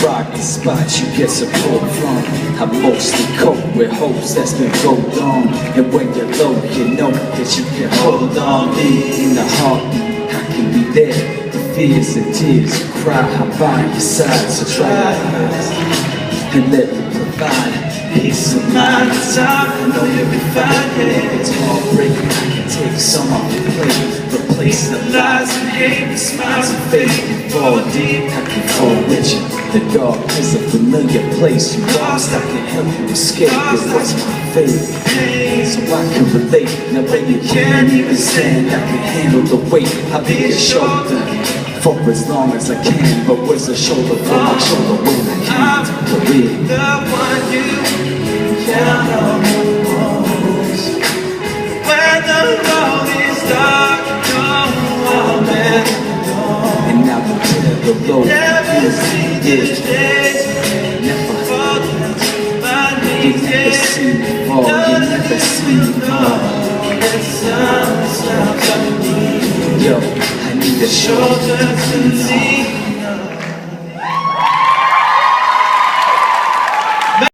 rocky spots you get support from. I mostly cope with hopes that's been rolled on. And when you're low, you know that you can hold on. Me in the heartbeat, I can be there. The fears and tears you cry, I'm by your side. So try your best and let me provide peace of mind. I know you'll be fine. And it's heartbreaking, I can take some off your plate. Replace the lies and hate, the smiles and faith. You fall deep, I can fall with you. The dark is a familiar place. You lost, I can help you escape. It was my fate, so I can relate. Now when you can't even stand, I can handle the weight. I'll be your shoulder for as long as I can. But where's the shoulder for my shoulder when I can't believe? The one you count on most. When the road is dark, oh man, and I will tear the road. never see the days. Never, My you knees, never see me fall. You never see me fall. and sometimes I need Yo, I need a shoulder to lean